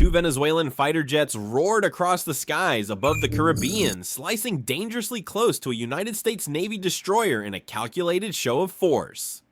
Two Venezuelan fighter jets roared across the skies above the Caribbean, slicing dangerously close to a United States Navy destroyer in a calculated show of force.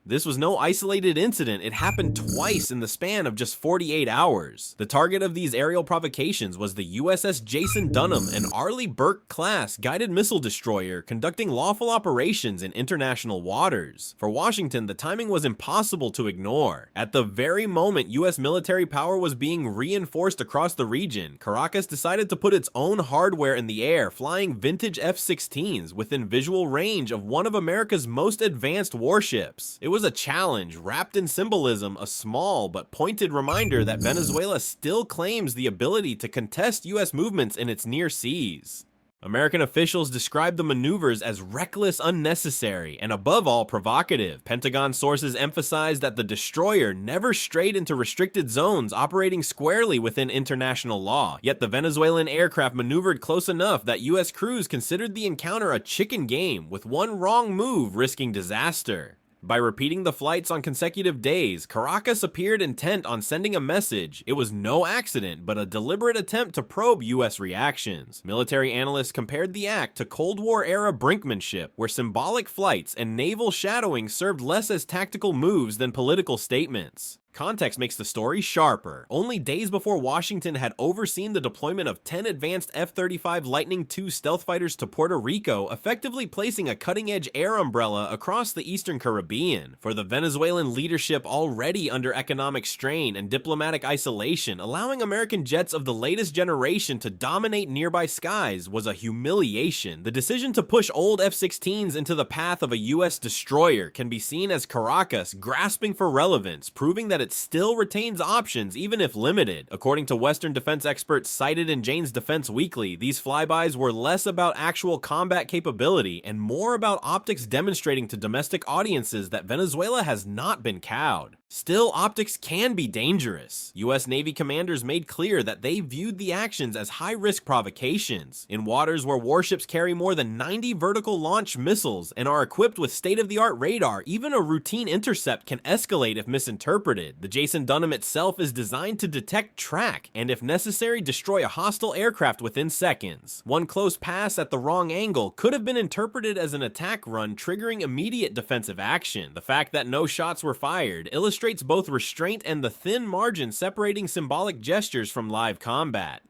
This was no isolated incident, it happened twice in the span of just 48 hours. The target of these aerial provocations was the USS Jason Dunham, an Arleigh Burke class guided missile destroyer conducting lawful operations in international waters. For Washington, the timing was impossible to ignore. At the very moment US military power was being reinforced across the region, Caracas decided to put its own hardware in the air, flying vintage F-16s within visual range of one of America's most advanced warships. It was a challenge wrapped in symbolism, a small but pointed reminder that Venezuela still claims the ability to contest US movements in its near seas. American officials described the maneuvers as reckless, unnecessary, and above all provocative. Pentagon sources emphasized that the destroyer never strayed into restricted zones, operating squarely within international law. Yet the Venezuelan aircraft maneuvered close enough that US crews considered the encounter a chicken game, with one wrong move risking disaster. By repeating the flights on consecutive days, Caracas appeared intent on sending a message. It was no accident, but a deliberate attempt to probe US reactions. Military analysts compared the act to Cold War-era brinkmanship, where symbolic flights and naval shadowing served less as tactical moves than political statements. Context makes the story sharper. Only days before Washington had overseen the deployment of 10 advanced F-35 Lightning II stealth fighters to Puerto Rico, effectively placing a cutting-edge air umbrella across the eastern Caribbean. For the Venezuelan leadership already under economic strain and diplomatic isolation, allowing American jets of the latest generation to dominate nearby skies was a humiliation. The decision to push old F-16s into the path of a US destroyer can be seen as Caracas grasping for relevance, proving that it still retains options even if limited. According to Western defense experts cited in Jane's Defense Weekly, these flybys were less about actual combat capability and more about optics demonstrating to domestic audiences that Venezuela has not been cowed. Still, optics can be dangerous. US Navy commanders made clear that they viewed the actions as high-risk provocations. In waters where warships carry more than 90 vertical launch missiles and are equipped with state-of-the-art radar, even a routine intercept can escalate if misinterpreted. The Jason Dunham itself is designed to detect, track, and if necessary, destroy a hostile aircraft within seconds. One close pass at the wrong angle could have been interpreted as an attack run, triggering immediate defensive action. The fact that no shots were fired illustrates both restraint and the thin margin separating symbolic gestures from live combat.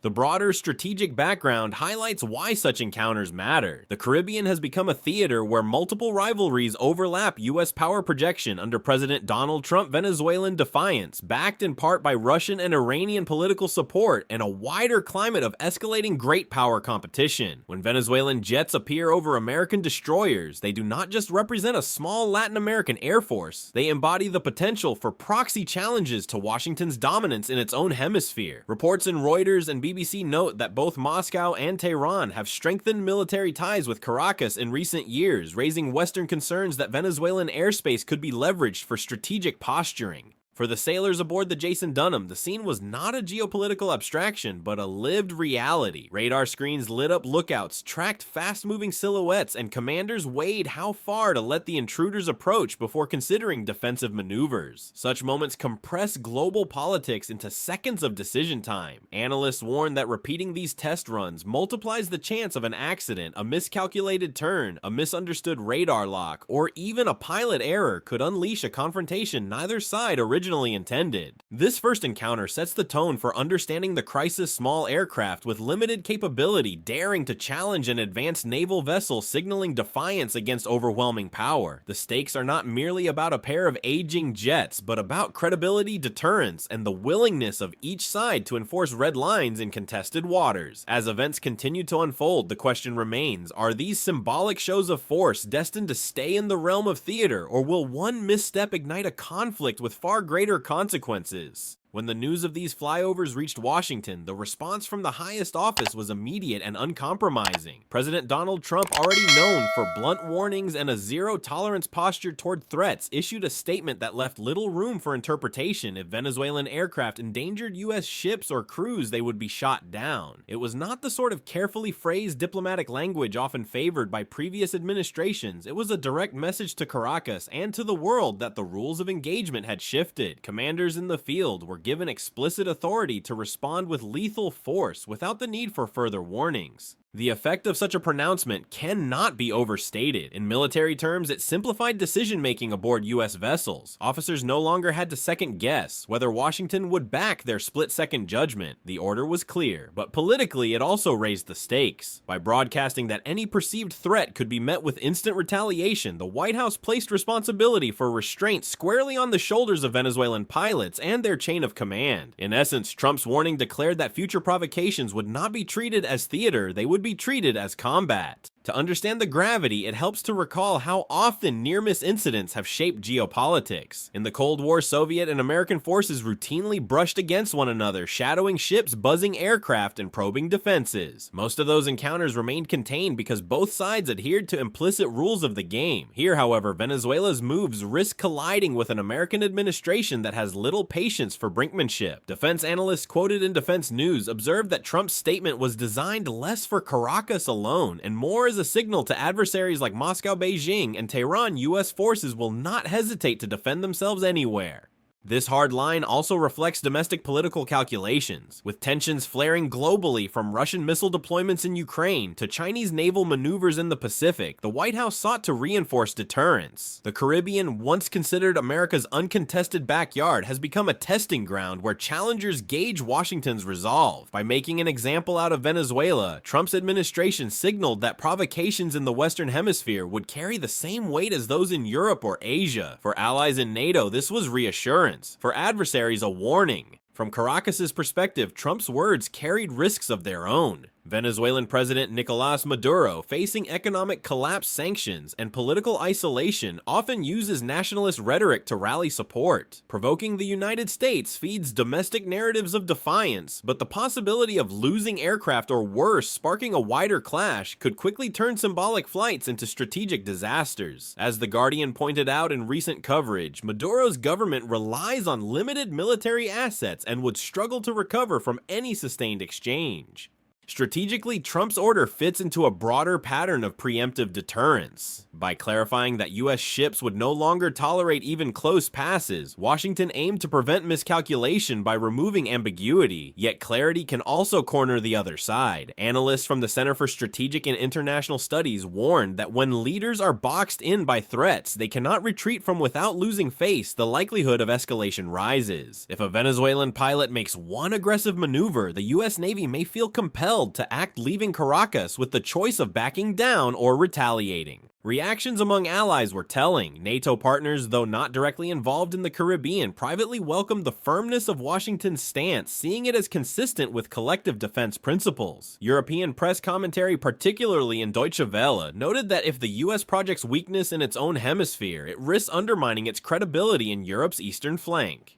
The broader strategic background highlights why such encounters matter. The Caribbean has become a theater where multiple rivalries overlap US power projection under President Donald Trump. Venezuelan defiance, backed in part by Russian and Iranian political support, and a wider climate of escalating great power competition. When Venezuelan jets appear over American destroyers, they do not just represent a small Latin American air force, they embody the potential for proxy challenges to Washington's dominance in its own hemisphere. Reports in Reuters and BBC note that both Moscow and Tehran have strengthened military ties with Caracas in recent years, raising Western concerns that Venezuelan airspace could be leveraged for strategic posturing. For the sailors aboard the Jason Dunham, the scene was not a geopolitical abstraction, but a lived reality. Radar screens lit up lookouts, tracked fast-moving silhouettes, and commanders weighed how far to let the intruders approach before considering defensive maneuvers. Such moments compress global politics into seconds of decision time. Analysts warn that repeating these test runs multiplies the chance of an accident, a miscalculated turn, a misunderstood radar lock, or even a pilot error could unleash a confrontation neither side originally intended. This first encounter sets the tone for understanding the crisis small aircraft with limited capability daring to challenge an advanced naval vessel, signaling defiance against overwhelming power. The stakes are not merely about a pair of aging jets, but about credibility, deterrence, and the willingness of each side to enforce red lines in contested waters. As events continue to unfold, the question remains, are these symbolic shows of force destined to stay in the realm of theater, or will one misstep ignite a conflict with far greater consequences? When the news of these flyovers reached Washington, the response from the highest office was immediate and uncompromising. President Donald Trump, already known for blunt warnings and a zero-tolerance posture toward threats, issued a statement that left little room for interpretation. If Venezuelan aircraft endangered US ships or crews, they would be shot down. It was not the sort of carefully phrased diplomatic language often favored by previous administrations. It was a direct message to Caracas and to the world that the rules of engagement had shifted. Commanders in the field were given explicit authority to respond with lethal force without the need for further warnings. The effect of such a pronouncement cannot be overstated. In military terms, it simplified decision-making aboard U.S. vessels. Officers no longer had to second-guess whether Washington would back their split-second judgment. The order was clear, but politically it also raised the stakes. By broadcasting that any perceived threat could be met with instant retaliation, the White House placed responsibility for restraint squarely on the shoulders of Venezuelan pilots and their chain of command. In essence, Trump's warning declared that future provocations would not be treated as theater, they would be treated as combat. To understand the gravity, it helps to recall how often near-miss incidents have shaped geopolitics. In the Cold War, Soviet and American forces routinely brushed against one another, shadowing ships, buzzing aircraft, and probing defenses. Most of those encounters remained contained because both sides adhered to implicit rules of the game. Here, however, Venezuela's moves risk colliding with an American administration that has little patience for brinkmanship. Defense analysts quoted in Defense News observed that Trump's statement was designed less for Caracas alone and more as a signal to adversaries like Moscow, Beijing, and Tehran. U.S. forces will not hesitate to defend themselves anywhere. This hard line also reflects domestic political calculations, with tensions flaring globally from Russian missile deployments in Ukraine to Chinese naval maneuvers in the Pacific. The White House sought to reinforce deterrence. The Caribbean, once considered America's uncontested backyard, has become a testing ground where challengers gauge Washington's resolve. By making an example out of Venezuela, Trump's administration signaled that provocations in the Western Hemisphere would carry the same weight as those in Europe or Asia. For allies in NATO, this was reassurance. For adversaries, a warning. From Caracas's perspective, Trump's words carried risks of their own. Venezuelan President Nicolás Maduro, facing economic collapse, sanctions, and political isolation, often uses nationalist rhetoric to rally support. Provoking the United States feeds domestic narratives of defiance, but the possibility of losing aircraft or worse, sparking a wider clash, could quickly turn symbolic flights into strategic disasters. As The Guardian pointed out in recent coverage, Maduro's government relies on limited military assets and would struggle to recover from any sustained exchange. Strategically, Trump's order fits into a broader pattern of preemptive deterrence. By clarifying that U.S. ships would no longer tolerate even close passes, Washington aimed to prevent miscalculation by removing ambiguity, yet clarity can also corner the other side. Analysts from the Center for Strategic and International Studies warned that when leaders are boxed in by threats they cannot retreat from without losing face, the likelihood of escalation rises. If a Venezuelan pilot makes one aggressive maneuver, the U.S. Navy may feel compelled to act, leaving Caracas with the choice of backing down or retaliating. Reactions among allies were telling. NATO partners, though not directly involved in the Caribbean, privately welcomed the firmness of Washington's stance, seeing it as consistent with collective defense principles. European press commentary, particularly in Deutsche Welle, noted that if the U.S. projects weakness in its own hemisphere, it risks undermining its credibility in Europe's eastern flank.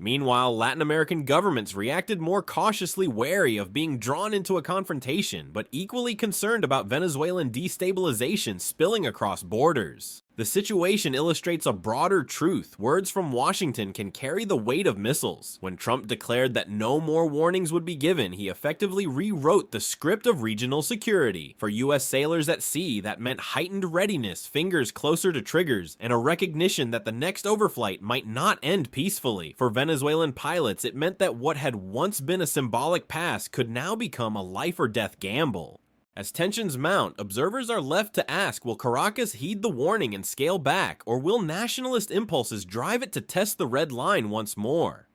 Meanwhile, Latin American governments reacted more cautiously, wary of being drawn into a confrontation, but equally concerned about Venezuelan destabilization spilling across borders. The situation illustrates a broader truth. Words from Washington can carry the weight of missiles. When Trump declared that no more warnings would be given, he effectively rewrote the script of regional security. For U.S. sailors at sea, that meant heightened readiness, fingers closer to triggers, and a recognition that the next overflight might not end peacefully. For Venezuelan pilots, it meant that what had once been a symbolic pass could now become a life-or-death gamble. As tensions mount, observers are left to ask, will Caracas heed the warning and scale back, or will nationalist impulses drive it to test the red line once more?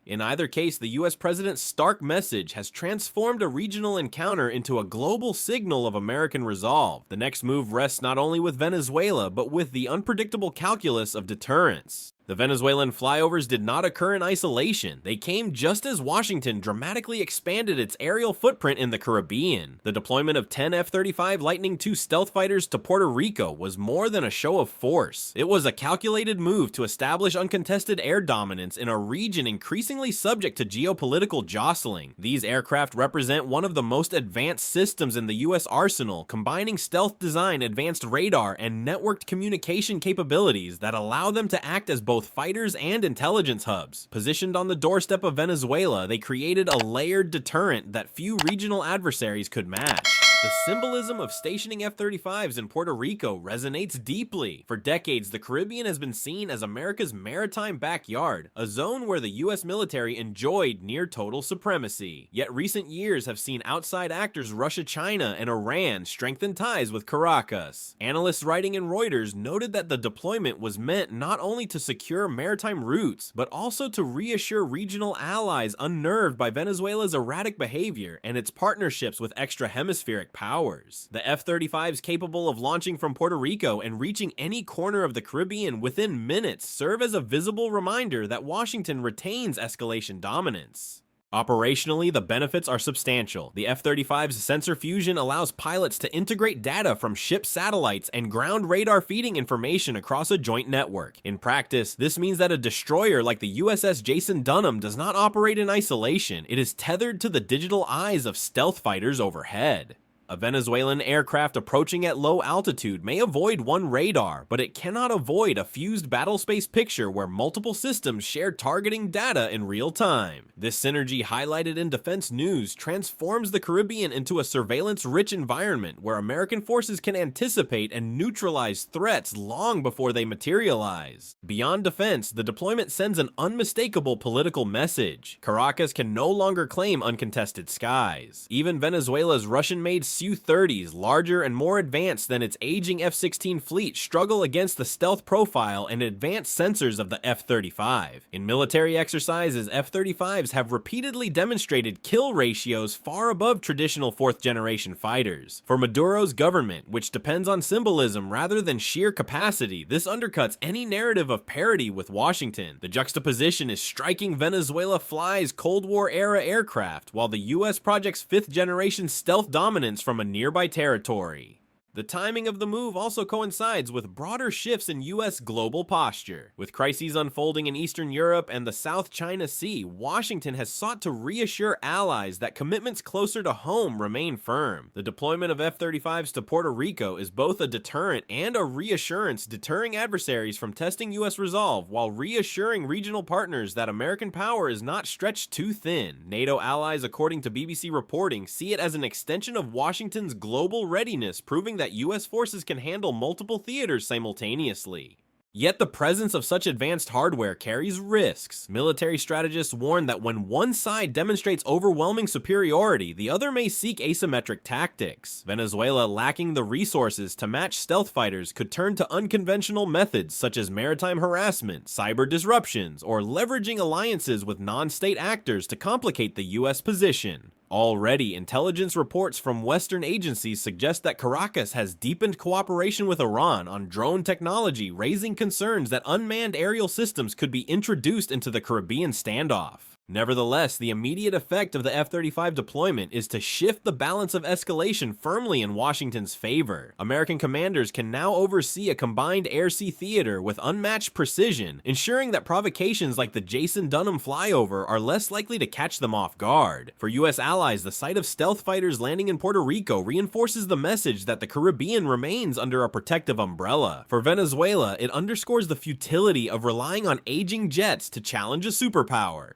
In either case, the US president's stark message has transformed a regional encounter into a global signal of American resolve. The next move rests not only with Venezuela, but with the unpredictable calculus of deterrence. The Venezuelan flyovers did not occur in isolation. They came just as Washington dramatically expanded its aerial footprint in the Caribbean. The deployment of 10 F-35 Lightning II stealth fighters to Puerto Rico was more than a show of force. It was a calculated move to establish uncontested air dominance in a region increasingly subject to geopolitical jostling. These aircraft represent one of the most advanced systems in the U.S. arsenal, combining stealth design, advanced radar, and networked communication capabilities that allow them to act as both fighters and intelligence hubs. Positioned on the doorstep of Venezuela, they created a layered deterrent that few regional adversaries could match. The symbolism of stationing F-35s in Puerto Rico resonates deeply. For decades, the Caribbean has been seen as America's maritime backyard, a zone where the U.S. military enjoyed near-total supremacy. Yet recent years have seen outside actors Russia, China, and Iran strengthen ties with Caracas. Analysts writing in Reuters noted that the deployment was meant not only to secure maritime routes, but also to reassure regional allies unnerved by Venezuela's erratic behavior and its partnerships with extra-hemispheric powers. The F-35s capable of launching from Puerto Rico and reaching any corner of the Caribbean within minutes serve as a visible reminder that Washington retains escalation dominance. Operationally, the benefits are substantial. The F-35's sensor fusion allows pilots to integrate data from ship satellites and ground radar feeding information across a joint network. In practice, this means that a destroyer like the USS Jason Dunham does not operate in isolation. It is tethered to the digital eyes of stealth fighters overhead. A Venezuelan aircraft approaching at low altitude may avoid one radar, but it cannot avoid a fused battlespace picture where multiple systems share targeting data in real time. This synergy, highlighted in defense news, transforms the Caribbean into a surveillance-rich environment where American forces can anticipate and neutralize threats long before they materialize. Beyond defense, the deployment sends an unmistakable political message. Caracas can no longer claim uncontested skies. Even Venezuela's Russian-made Su-30s, larger and more advanced than its aging F-16 fleet, struggle against the stealth profile and advanced sensors of the F-35. In military exercises, F-35s have repeatedly demonstrated kill ratios far above traditional fourth-generation fighters. For Maduro's government, which depends on symbolism rather than sheer capacity, this undercuts any narrative of parity with Washington. The juxtaposition is striking. Venezuela flies Cold War-era aircraft, while the U.S. projects fifth-generation stealth dominance from a nearby territory. The timing of the move also coincides with broader shifts in U.S. global posture. With crises unfolding in Eastern Europe and the South China Sea, Washington has sought to reassure allies that commitments closer to home remain firm. The deployment of F-35s to Puerto Rico is both a deterrent and a reassurance, deterring adversaries from testing U.S. resolve while reassuring regional partners that American power is not stretched too thin. NATO allies, according to BBC reporting, see it as an extension of Washington's global readiness, proving that U.S. forces can handle multiple theaters simultaneously. Yet the presence of such advanced hardware carries risks. Military strategists warn that when one side demonstrates overwhelming superiority, the other may seek asymmetric tactics. Venezuela, lacking the resources to match stealth fighters, could turn to unconventional methods such as maritime harassment, cyber disruptions, or leveraging alliances with non-state actors to complicate the U.S. position. Already, intelligence reports from Western agencies suggest that Caracas has deepened cooperation with Iran on drone technology, raising concerns that unmanned aerial systems could be introduced into the Caribbean standoff. Nevertheless, the immediate effect of the F-35 deployment is to shift the balance of escalation firmly in Washington's favor. American commanders can now oversee a combined air-sea theater with unmatched precision, ensuring that provocations like the Jason Dunham flyover are less likely to catch them off guard. For U.S. allies, the sight of stealth fighters landing in Puerto Rico reinforces the message that the Caribbean remains under a protective umbrella. For Venezuela, it underscores the futility of relying on aging jets to challenge a superpower.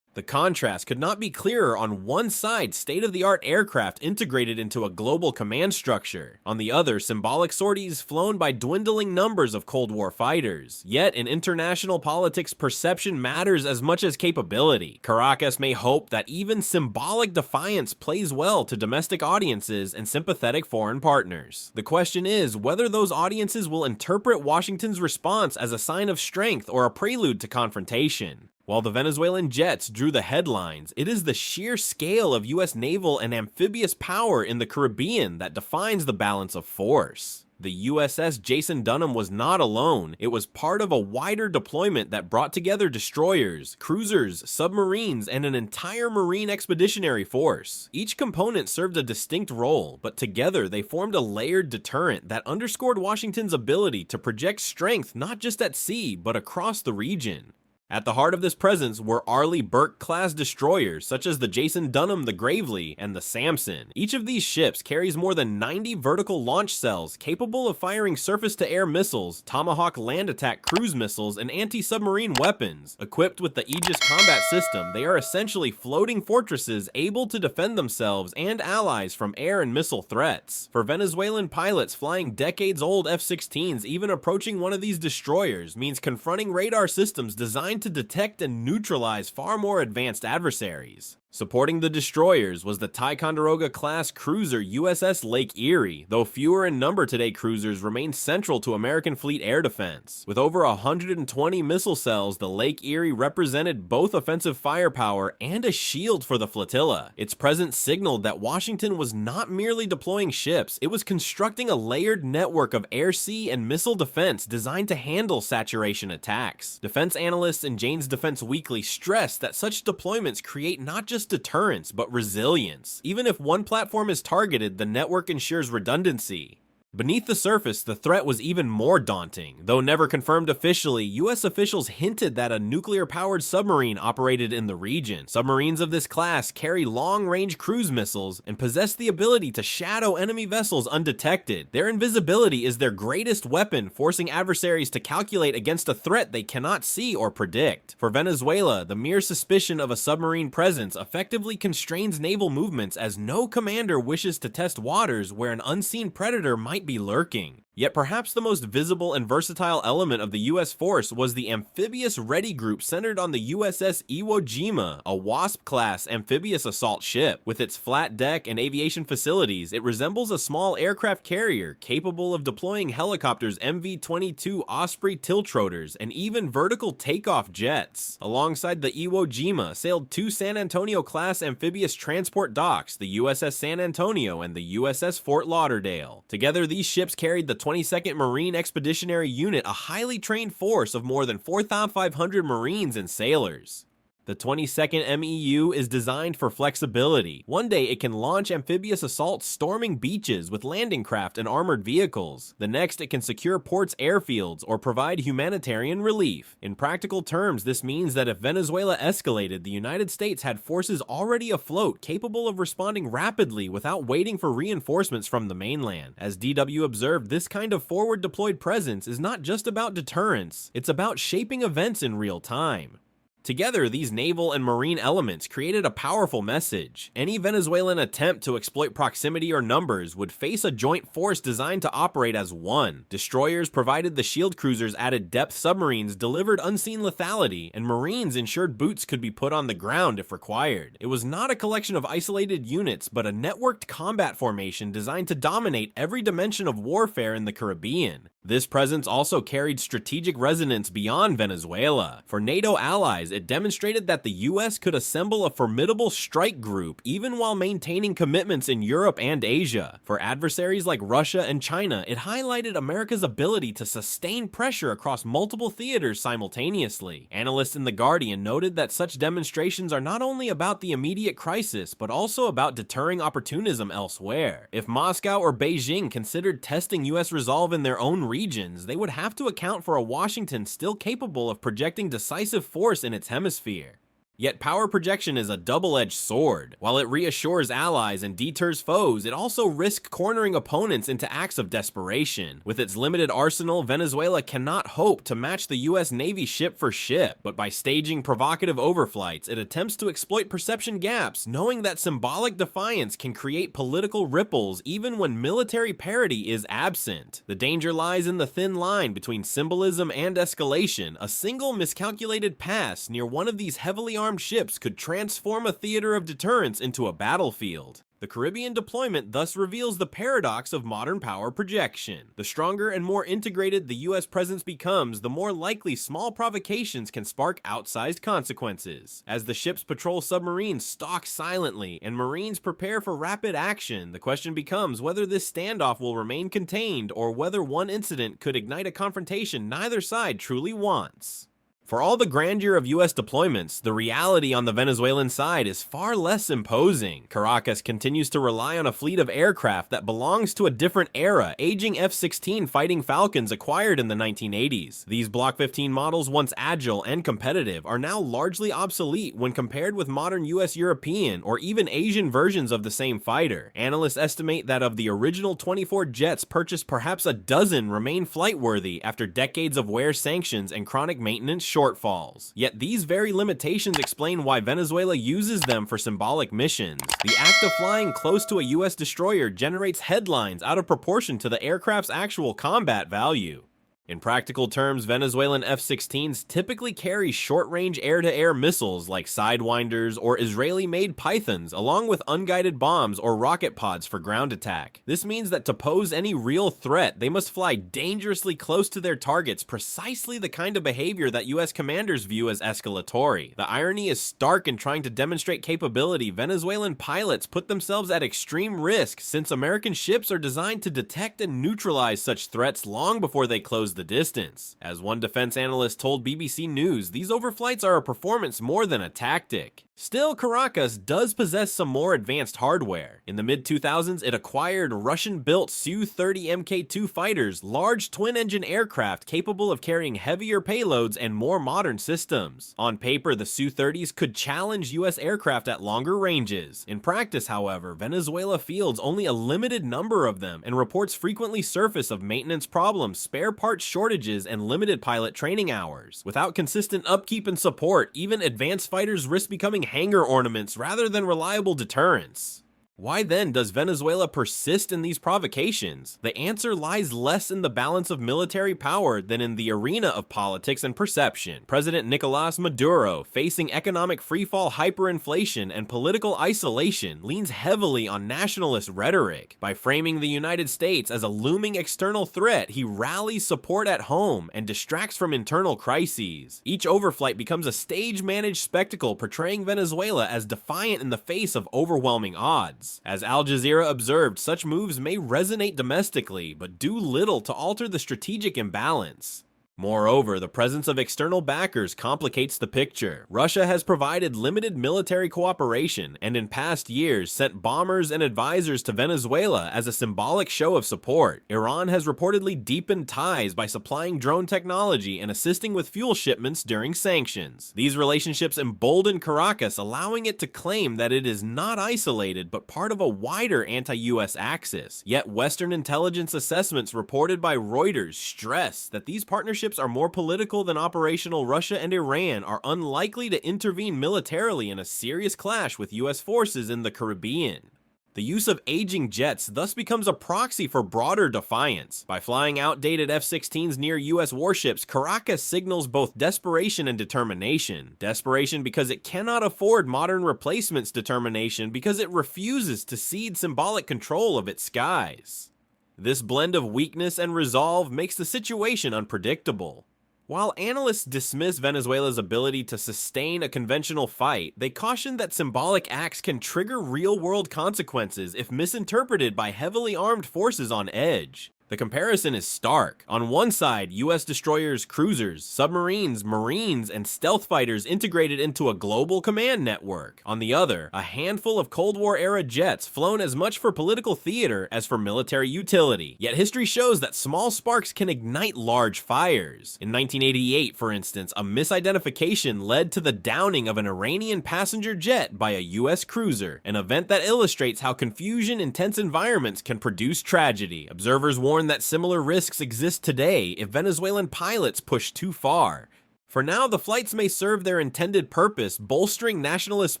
The contrast could not be clearer. On one side, state-of-the-art aircraft integrated into a global command structure. On the other, symbolic sorties flown by dwindling numbers of Cold War fighters. Yet, in international politics, perception matters as much as capability. Caracas may hope that even symbolic defiance plays well to domestic audiences and sympathetic foreign partners. The question is whether those audiences will interpret Washington's response as a sign of strength or a prelude to confrontation. While the Venezuelan jets drew the headlines, it is the sheer scale of U.S. naval and amphibious power in the Caribbean that defines the balance of force. The USS Jason Dunham was not alone. It was part of a wider deployment that brought together destroyers, cruisers, submarines, and an entire marine expeditionary force. Each component served a distinct role, but together they formed a layered deterrent that underscored Washington's ability to project strength not just at sea, but across the region. At the heart of this presence were Arleigh Burke-class destroyers such as the Jason Dunham, the Gravely, and the Samson. Each of these ships carries more than 90 vertical launch cells capable of firing surface-to-air missiles, Tomahawk land attack cruise missiles, and anti-submarine weapons. Equipped with the Aegis combat system, they are essentially floating fortresses able to defend themselves and allies from air and missile threats. For Venezuelan pilots, flying decades-old F-16s, even approaching one of these destroyers means confronting radar systems designed to detect and neutralize far more advanced adversaries. Supporting the destroyers was the Ticonderoga-class cruiser USS Lake Erie, though fewer in number today cruisers remain central to American fleet air defense. With over 120 missile cells, the Lake Erie represented both offensive firepower and a shield for the flotilla. Its presence signaled that Washington was not merely deploying ships, it was constructing a layered network of air, sea, and missile defense designed to handle saturation attacks. Defense analysts in Jane's Defense Weekly stressed that such deployments create not just deterrence, but resilience. Even if one platform is targeted, the network ensures redundancy. Beneath the surface, the threat was even more daunting. Though never confirmed officially, US officials hinted that a nuclear-powered submarine operated in the region. Submarines of this class carry long-range cruise missiles and possess the ability to shadow enemy vessels undetected. Their invisibility is their greatest weapon, forcing adversaries to calculate against a threat they cannot see or predict. For Venezuela, the mere suspicion of a submarine presence effectively constrains naval movements, as no commander wishes to test waters where an unseen predator might be lurking. Yet perhaps the most visible and versatile element of the US force was the amphibious ready group centered on the USS Iwo Jima, a Wasp-class amphibious assault ship. With its flat deck and aviation facilities, it resembles a small aircraft carrier capable of deploying helicopters, MV-22 Osprey tiltrotors, and even vertical takeoff jets. Alongside the Iwo Jima sailed two San Antonio-class amphibious transport docks, the USS San Antonio and the USS Fort Lauderdale. Together, these ships carried the 22nd Marine Expeditionary Unit, a highly trained force of more than 4,500 Marines and sailors. The 22nd MEU is designed for flexibility. One day it can launch amphibious assaults storming beaches with landing craft and armored vehicles. The next it can secure ports, airfields, or provide humanitarian relief. In practical terms, this means that if Venezuela escalated, the United States had forces already afloat capable of responding rapidly without waiting for reinforcements from the mainland. As DW observed, this kind of forward deployed presence is not just about deterrence, it's about shaping events in real time. Together, these naval and marine elements created a powerful message. Any Venezuelan attempt to exploit proximity or numbers would face a joint force designed to operate as one. Destroyers provided the shield cruisers added depth, submarines delivered unseen lethality, and marines ensured boots could be put on the ground if required. It was not a collection of isolated units, but a networked combat formation designed to dominate every dimension of warfare in the Caribbean. This presence also carried strategic resonance beyond Venezuela. For NATO allies, it demonstrated that the US could assemble a formidable strike group even while maintaining commitments in Europe and Asia. For adversaries like Russia and China, it highlighted America's ability to sustain pressure across multiple theaters simultaneously. Analysts in The Guardian noted that such demonstrations are not only about the immediate crisis, but also about deterring opportunism elsewhere. If Moscow or Beijing considered testing US resolve in their own regions, they would have to account for a Washington still capable of projecting decisive force in its hemisphere. Yet power projection is a double-edged sword. While it reassures allies and deters foes, it also risks cornering opponents into acts of desperation. With its limited arsenal, Venezuela cannot hope to match the US Navy ship for ship, but by staging provocative overflights, it attempts to exploit perception gaps, knowing that symbolic defiance can create political ripples even when military parity is absent. The danger lies in the thin line between symbolism and escalation. A single miscalculated pass near one of these heavily armed ships could transform a theater of deterrence into a battlefield. The Caribbean deployment thus reveals the paradox of modern power projection. The stronger and more integrated the US presence becomes, the more likely small provocations can spark outsized consequences. As the ships patrol submarines stalk silently and Marines prepare for rapid action, the question becomes whether this standoff will remain contained or whether one incident could ignite a confrontation neither side truly wants. For all the grandeur of US deployments, the reality on the Venezuelan side is far less imposing. Caracas continues to rely on a fleet of aircraft that belongs to a different era, aging F-16 Fighting Falcons acquired in the 1980s. These Block 15 models, once agile and competitive, are now largely obsolete when compared with modern US European or even Asian versions of the same fighter. Analysts estimate that of the original 24 jets purchased, perhaps a dozen remain flight-worthy after decades of wear sanctions and chronic maintenance shortfalls. Yet these very limitations explain why Venezuela uses them for symbolic missions. The act of flying close to a US destroyer generates headlines out of proportion to the aircraft's actual combat value. In practical terms, Venezuelan F-16s typically carry short-range air-to-air missiles like Sidewinders or Israeli-made Pythons, along with unguided bombs or rocket pods for ground attack. This means that to pose any real threat, they must fly dangerously close to their targets, precisely the kind of behavior that US commanders view as escalatory. The irony is stark. In trying to demonstrate capability, Venezuelan pilots put themselves at extreme risk, since American ships are designed to detect and neutralize such threats long before they close the distance. As one defense analyst told BBC News, these overflights are a performance more than a tactic. Still, Caracas does possess some more advanced hardware. In the mid-2000s, it acquired Russian-built Su-30 Mk2 fighters, large twin-engine aircraft capable of carrying heavier payloads and more modern systems. On paper, the Su-30s could challenge US aircraft at longer ranges. In practice, however, Venezuela fields only a limited number of them, and reports frequently surface of maintenance problems, spare parts shortages, and limited pilot training hours. Without consistent upkeep and support, even advanced fighters risk becoming hangar ornaments rather than reliable deterrents. Why then does Venezuela persist in these provocations? The answer lies less in the balance of military power than in the arena of politics and perception. President Nicolas Maduro, facing economic freefall, hyperinflation, and political isolation, leans heavily on nationalist rhetoric. By framing the United States as a looming external threat, he rallies support at home and distracts from internal crises. Each overflight becomes a stage-managed spectacle portraying Venezuela as defiant in the face of overwhelming odds. As Al Jazeera observed, such moves may resonate domestically, but do little to alter the strategic imbalance. Moreover, the presence of external backers complicates the picture. Russia has provided limited military cooperation, and in past years sent bombers and advisors to Venezuela as a symbolic show of support. Iran has reportedly deepened ties by supplying drone technology and assisting with fuel shipments during sanctions. These relationships embolden Caracas, allowing it to claim that it is not isolated but part of a wider anti-US axis. Yet Western intelligence assessments reported by Reuters stress that these partnerships are more political than operational. Russia and Iran are unlikely to intervene militarily in a serious clash with US forces in the Caribbean. The use of aging jets thus becomes a proxy for broader defiance. By flying outdated F-16s near US warships, Caracas signals both desperation and determination. Desperation because it cannot afford modern replacements, determination because it refuses to cede symbolic control of its skies. This blend of weakness and resolve makes the situation unpredictable. While analysts dismiss Venezuela's ability to sustain a conventional fight, they caution that symbolic acts can trigger real-world consequences if misinterpreted by heavily armed forces on edge. The comparison is stark. On one side, US destroyers, cruisers, submarines, marines, and stealth fighters integrated into a global command network. On the other, a handful of Cold War-era jets flown as much for political theater as for military utility. Yet history shows that small sparks can ignite large fires. In 1988, for instance, a misidentification led to the downing of an Iranian passenger jet by a US cruiser, an event that illustrates how confusion in tense environments can produce tragedy. Observers warn that similar risks exist today if Venezuelan pilots push too far. For now, the flights may serve their intended purpose, bolstering nationalist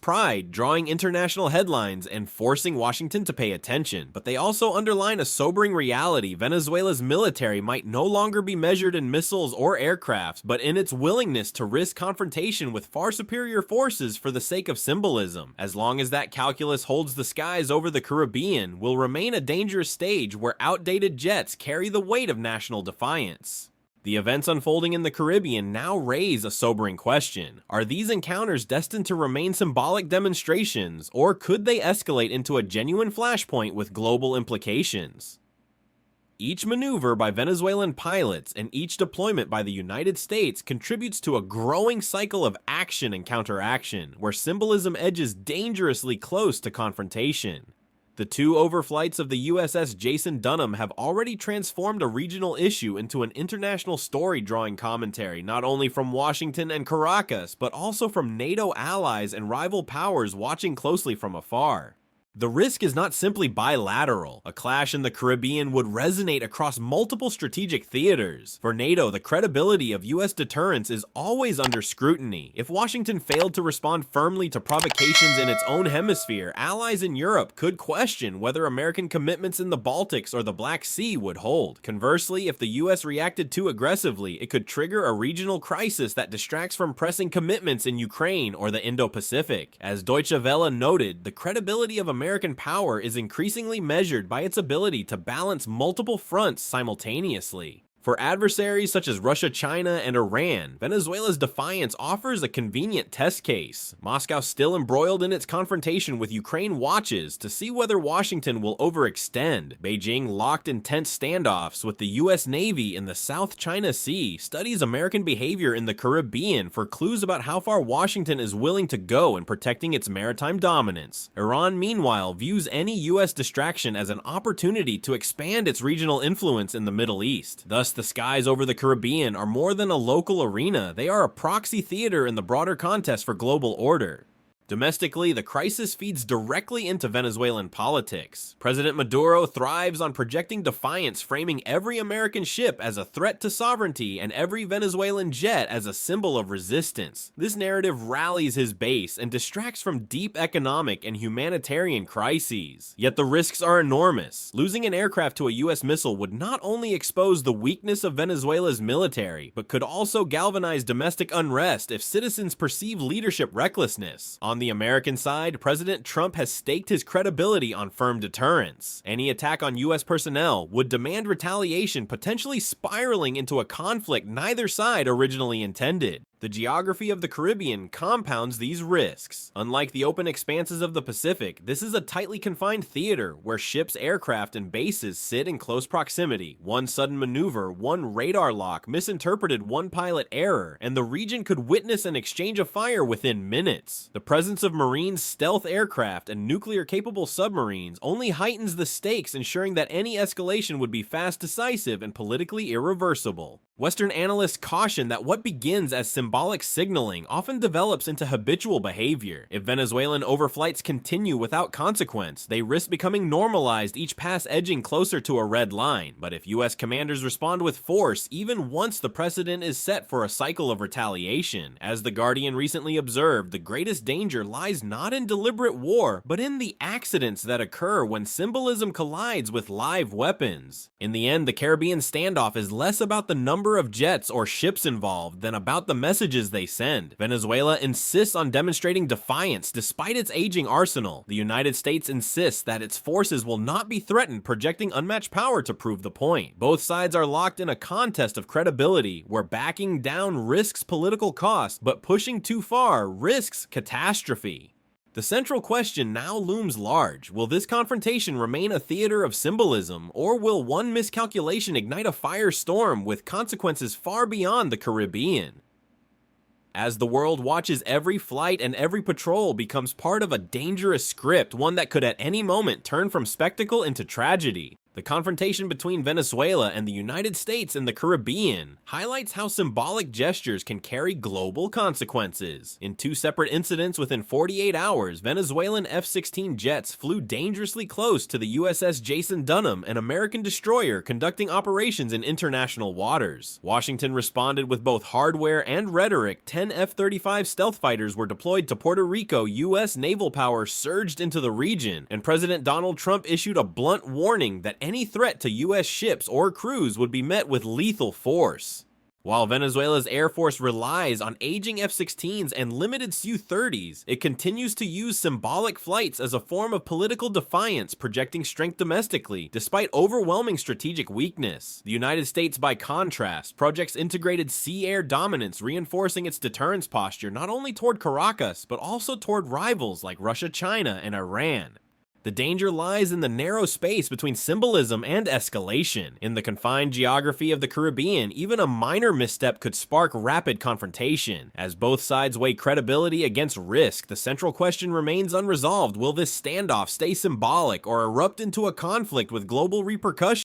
pride, drawing international headlines, and forcing Washington to pay attention. But they also underline a sobering reality. Venezuela's military might no longer be measured in missiles or aircrafts, but in its willingness to risk confrontation with far superior forces for the sake of symbolism. As long as that calculus holds the skies over the Caribbean, will remain a dangerous stage where outdated jets carry the weight of national defiance. The events unfolding in the Caribbean now raise a sobering question. Are these encounters destined to remain symbolic demonstrations, or could they escalate into a genuine flashpoint with global implications? Each maneuver by Venezuelan pilots and each deployment by the United States contributes to a growing cycle of action and counteraction, where symbolism edges dangerously close to confrontation. The two overflights of the USS Jason Dunham have already transformed a regional issue into an international story, drawing commentary not only from Washington and Caracas, but also from NATO allies and rival powers watching closely from afar. The risk is not simply bilateral. A clash in the Caribbean would resonate across multiple strategic theaters. For NATO, the credibility of US deterrence is always under scrutiny. If Washington failed to respond firmly to provocations in its own hemisphere, allies in Europe could question whether American commitments in the Baltics or the Black Sea would hold. Conversely, if the US reacted too aggressively, it could trigger a regional crisis that distracts from pressing commitments in Ukraine or the Indo-Pacific. As Deutsche Welle noted, the credibility of American power is increasingly measured by its ability to balance multiple fronts simultaneously. For adversaries such as Russia, China, and Iran, Venezuela's defiance offers a convenient test case. Moscow, still embroiled in its confrontation with Ukraine, watches to see whether Washington will overextend. Beijing, locked in tense standoffs with the US Navy in the South China Sea, studies American behavior in the Caribbean for clues about how far Washington is willing to go in protecting its maritime dominance. Iran, meanwhile, views any US distraction as an opportunity to expand its regional influence in the Middle East. Thus, the skies over the Caribbean are more than a local arena, they are a proxy theater in the broader contest for global order. Domestically, the crisis feeds directly into Venezuelan politics. President Maduro thrives on projecting defiance, framing every American ship as a threat to sovereignty and every Venezuelan jet as a symbol of resistance. This narrative rallies his base and distracts from deep economic and humanitarian crises. Yet the risks are enormous. Losing an aircraft to a US missile would not only expose the weakness of Venezuela's military, but could also galvanize domestic unrest if citizens perceive leadership recklessness. On the American side, President Trump has staked his credibility on firm deterrence. Any attack on US personnel would demand retaliation, potentially spiraling into a conflict neither side originally intended. The geography of the Caribbean compounds these risks. Unlike the open expanses of the Pacific, this is a tightly confined theater where ships, aircraft, and bases sit in close proximity. One sudden maneuver, one radar lock, misinterpreted one pilot error, and the region could witness an exchange of fire within minutes. The presence of Marines, stealth aircraft, and nuclear-capable submarines only heightens the stakes, ensuring that any escalation would be fast, decisive, and politically irreversible. Western analysts caution that what begins as symbolic signaling often develops into habitual behavior. If Venezuelan overflights continue without consequence, they risk becoming normalized, each pass edging closer to a red line. But if US commanders respond with force, even once the precedent is set for a cycle of retaliation. As The Guardian recently observed, the greatest danger lies not in deliberate war, but in the accidents that occur when symbolism collides with live weapons. In the end, the Caribbean standoff is less about the number of jets or ships involved than about the messages they send. Venezuela insists on demonstrating defiance despite its aging arsenal. The United States insists that its forces will not be threatened, projecting unmatched power to prove the point. Both sides are locked in a contest of credibility, where backing down risks political cost, but pushing too far risks catastrophe. The central question now looms large. Will this confrontation remain a theater of symbolism, or will one miscalculation ignite a firestorm with consequences far beyond the Caribbean? As the world watches, every flight and every patrol becomes part of a dangerous script, one that could at any moment turn from spectacle into tragedy. The confrontation between Venezuela and the United States in the Caribbean highlights how symbolic gestures can carry global consequences. In two separate incidents within 48 hours, Venezuelan F-16 jets flew dangerously close to the USS Jason Dunham, an American destroyer conducting operations in international waters. Washington responded with both hardware and rhetoric. 10 F-35 stealth fighters were deployed to Puerto Rico. US naval power surged into the region, and President Donald Trump issued a blunt warning that any threat to US ships or crews would be met with lethal force. While Venezuela's Air Force relies on aging F-16s and limited Su-30s, it continues to use symbolic flights as a form of political defiance, projecting strength domestically, despite overwhelming strategic weakness. The United States, by contrast, projects integrated sea-air dominance, reinforcing its deterrence posture not only toward Caracas, but also toward rivals like Russia, China, and Iran. The danger lies in the narrow space between symbolism and escalation. In the confined geography of the Caribbean, even a minor misstep could spark rapid confrontation. As both sides weigh credibility against risk, the central question remains unresolved. Will this standoff stay symbolic or erupt into a conflict with global repercussions?